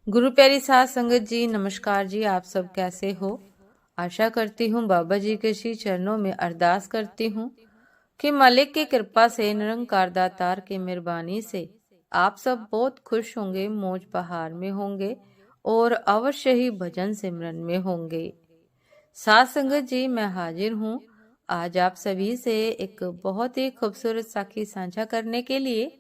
गुरु प्यारी साध संगत जी, नमस्कार जी। आप सब कैसे हो? आशा करती हूँ बाबा जी के श्री चरणों में अरदास करती हूँ कि मालिक की कृपा से, निरंकार दातार की मेहरबानी से आप सब बहुत खुश होंगे, मौज बहार में होंगे और अवश्य ही भजन सिमरन में होंगे। साध संगत जी, मैं हाजिर हूँ आज आप सभी से एक बहुत ही खूबसूरत साखी साझा करने के लिए।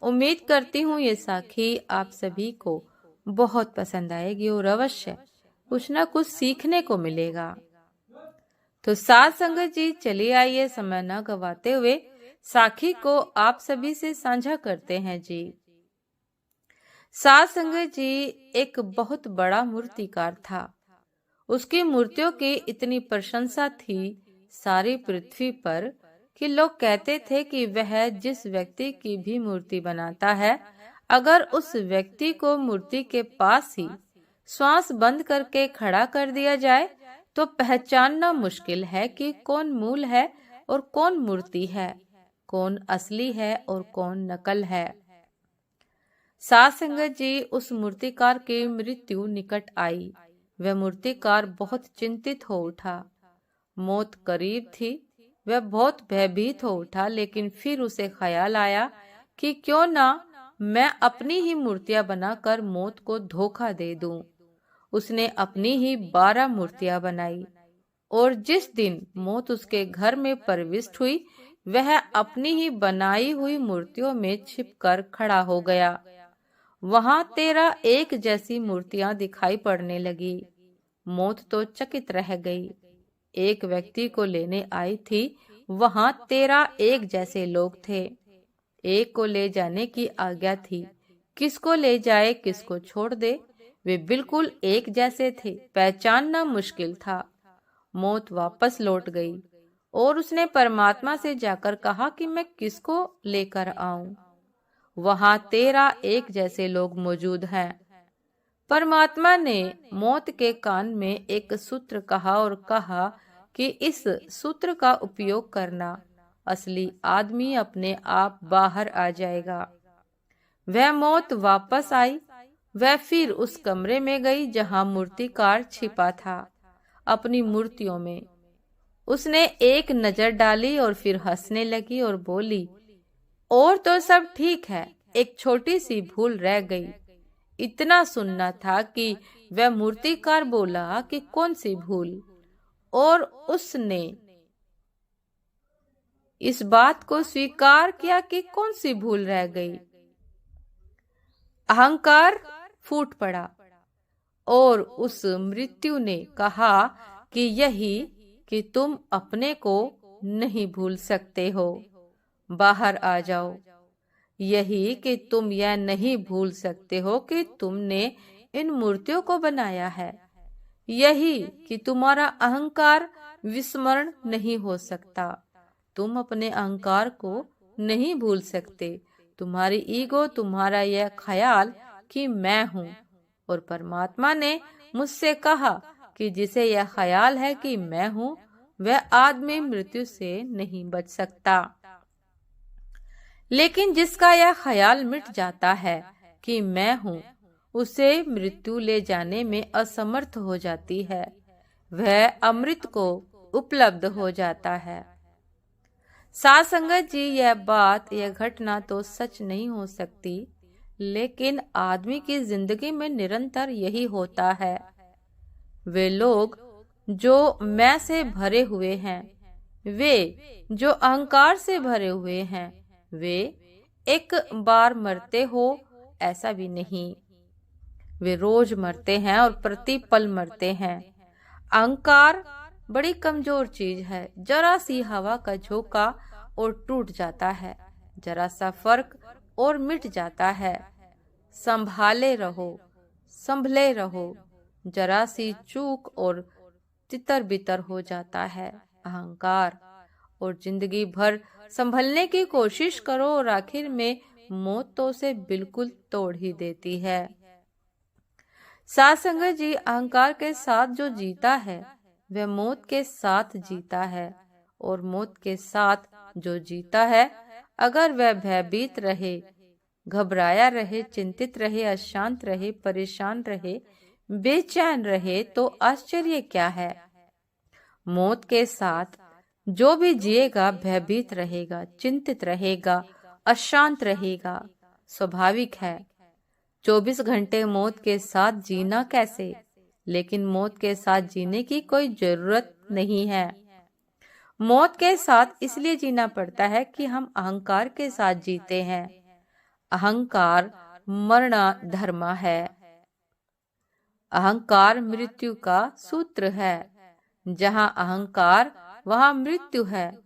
उम्मीद करती हूँ ये साखी आप सभी को बहुत पसंद आएगी और अवश्य कुछ ना कुछ सीखने को मिलेगा। तो साथ संगत जी, चलिए आइए समय न गवाते हुए साखी को आप सभी से साझा करते हैं जी। साथ संगत जी, एक बहुत बड़ा मूर्तिकार था। उसकी मूर्तियों की इतनी प्रशंसा थी सारी पृथ्वी पर कि लोग कहते थे कि वह जिस व्यक्ति की भी मूर्ति बनाता है, अगर उस व्यक्ति को मूर्ति के पास ही श्वास बंद करके खड़ा कर दिया जाए तो पहचानना मुश्किल है कि कौन मूल है और कौन मूर्ति है, कौन असली है और कौन नकल है। साध संगत जी, उस मूर्तिकार की मृत्यु निकट आई। वह मूर्तिकार बहुत चिंतित हो उठा। मौत करीब थी। वह बहुत भयभीत हो उठा, लेकिन फिर उसे ख्याल आया कि क्यों ना मैं अपनी ही मूर्तियां बनाकर मौत को धोखा दे दूं। उसने अपनी ही 12 मूर्तियां बनाई और जिस दिन मौत उसके घर में प्रविष्ट हुई, वह अपनी ही बनाई हुई मूर्तियों में छिपकर खड़ा हो गया। वहां 13 एक जैसी मूर्तियां दिखाई पड़ने लगी। मौत तो चकित रह गई। एक व्यक्ति को लेने आई थी, वहां 13 एक जैसे लोग थे। एक को ले जाने की आज्ञा थी। किसको ले जाए, किसको छोड़ दे, वे बिल्कुल एक जैसे थे, पहचानना मुश्किल था। मौत वापस लौट गई और उसने परमात्मा से जाकर कहा कि मैं किसको लेकर आऊं। वहां 13 एक जैसे लोग मौजूद हैं। परमात्मा ने मौत के कान में एक सूत्र कहा और कहा कि इस सूत्र का उपयोग करना, असली आदमी अपने आप बाहर आ जाएगा। वह मौत वापस आई। वह फिर उस कमरे में गई जहां मूर्तिकार छिपा था, अपनी मूर्तियों में। उसने एक नजर डाली और फिर हंसने लगी और बोली, और तो सब ठीक है, एक छोटी सी भूल रह गई। इतना सुनना था कि वह मूर्तिकार बोला कि कौन सी भूल, और उसने इस बात को स्वीकार किया कि कौन सी भूल रह गई। अहंकार फूट पड़ा और उस मृत्यु ने कहा कि यही कि तुम अपने को नहीं भूल सकते हो, बाहर आ जाओ। यही कि तुम यह नहीं भूल सकते हो कि तुमने इन मूर्तियों को बनाया है। यही कि तुम्हारा अहंकार विस्मरण नहीं हो सकता। तुम अपने अहंकार को नहीं भूल सकते। तुम्हारी ईगो, तुम्हारा यह ख्याल कि मैं हूँ। और परमात्मा ने मुझसे कहा कि जिसे यह ख्याल है कि मैं हूँ, वह आदमी मृत्यु से नहीं बच सकता। लेकिन जिसका यह ख्याल मिट जाता है कि मैं हूँ, उसे मृत्यु ले जाने में असमर्थ हो जाती है। वह अमृत को उपलब्ध हो जाता है। साध संगत जी, यह बात, यह घटना तो सच नहीं हो सकती, लेकिन आदमी की जिंदगी में निरंतर यही होता है। वे लोग जो मैं से भरे हुए हैं, वे जो अहंकार से भरे हुए हैं, वे एक बार मरते हो ऐसा भी नहीं। वे रोज मरते हैं और प्रति पल मरते हैं। अहंकार बड़ी कमजोर चीज है। जरा सी हवा का झोंका और टूट जाता है, जरा सा फर्क और मिट जाता है। संभाले रहो, संभले रहो। जरा सी चूक और तितर बितर हो जाता है अहंकार। और जिंदगी भर संभलने की कोशिश करो और आखिर में मौत तो उसे बिल्कुल तोड़ ही देती है। साध संगत जी, अहंकार के साथ जो जीता है, वह मौत के साथ जीता है। और मौत के साथ जो जीता है, अगर वह भयभीत रहे घबराया रहे, चिंतित रहे, अशांत रहे, परेशान रहे, बेचैन रहे तो आश्चर्य क्या है। मौत के साथ जो भी जिएगा भयभीत रहेगा, चिंतित रहेगा, अशांत रहेगा, स्वाभाविक है। 24 घंटे मौत के साथ जीना कैसे? लेकिन मौत के साथ जीने की कोई जरूरत नहीं है। मौत के साथ इसलिए जीना पड़ता है कि हम अहंकार के साथ जीते हैं। अहंकार मरणा धर्म है। अहंकार मृत्यु का सूत्र है। जहां अहंकार वहां मृत्यु है,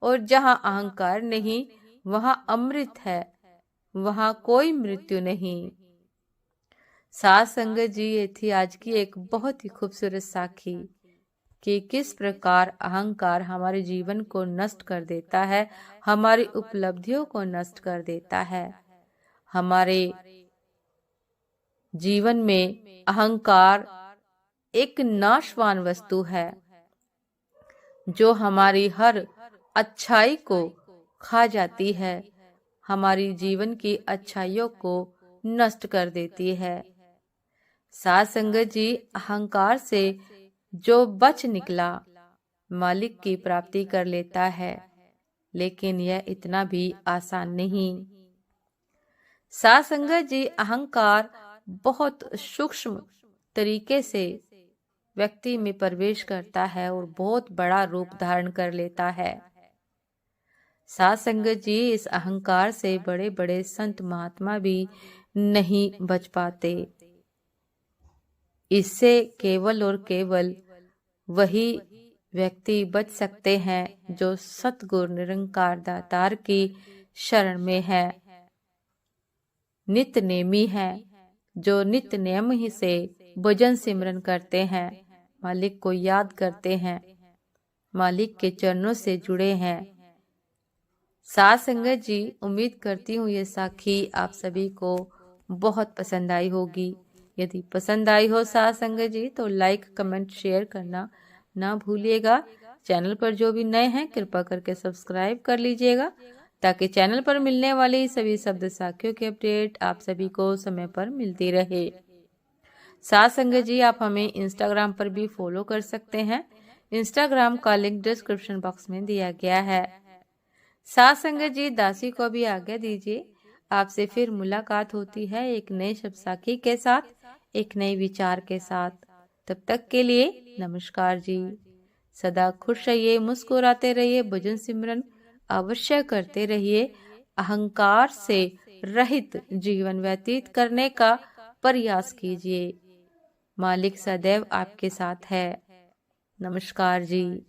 और जहां अहंकार नहीं वहां अमृत है, वहां कोई मृत्यु नहीं। साध संगत जी, ये थी आज की एक बहुत ही खूबसूरत साखी कि किस प्रकार अहंकार हमारे जीवन को नष्ट कर देता है, हमारी उपलब्धियों को नष्ट कर देता है। हमारे जीवन में अहंकार एक नाशवान वस्तु है जो हमारी हर अच्छाई को खा जाती है, हमारी जीवन की अच्छाइयों को नष्ट कर देती है। साध संगत जी, अहंकार से जो बच निकला मालिक की प्राप्ति कर लेता है, लेकिन यह इतना भी आसान नहीं। साध संगत जी, अहंकार बहुत सूक्ष्म तरीके से व्यक्ति में प्रवेश करता है और बहुत बड़ा रूप धारण कर लेता है। साध संगत जी, इस अहंकार से बड़े बड़े संत महात्मा भी नहीं बच पाते। इससे केवल और केवल वही व्यक्ति बच सकते हैं जो सतगुरु निरंकार दातार की शरण में है, नित्य नेमी है, जो नित्य नेम ही से भजन सिमरन करते हैं, मालिक को याद करते हैं, मालिक के चरणों से जुड़े हैं। साध संगत जी, उम्मीद करती हूँ ये साखी आप सभी को बहुत पसंद आई होगी। यदि पसंद आई हो साध संगत जी तो लाइक, कमेंट, शेयर करना ना भूलिएगा। चैनल पर जो भी नए हैं कृपा करके सब्सक्राइब कर लीजिएगा, ताकि चैनल पर मिलने वाली सभी शब्द साखियों की अपडेट आप सभी को समय पर मिलती रहे। साध संगत जी, आप हमें इंस्टाग्राम पर भी फॉलो कर सकते हैं। इंस्टाग्राम का लिंक डिस्क्रिप्शन बॉक्स में दिया गया है। साध संगत जी, दासी को भी आज्ञा दीजिए। आपसे फिर मुलाकात होती है एक नए शब्द साखी के साथ, एक नए विचार के साथ। तब तक के लिए नमस्कार जी। सदा खुश रहिए, मुस्कुराते रहिए, भजन सिमरन अवश्य करते रहिए। अहंकार से रहित जीवन व्यतीत करने का प्रयास कीजिए। मालिक सदैव आपके साथ है। नमस्कार जी।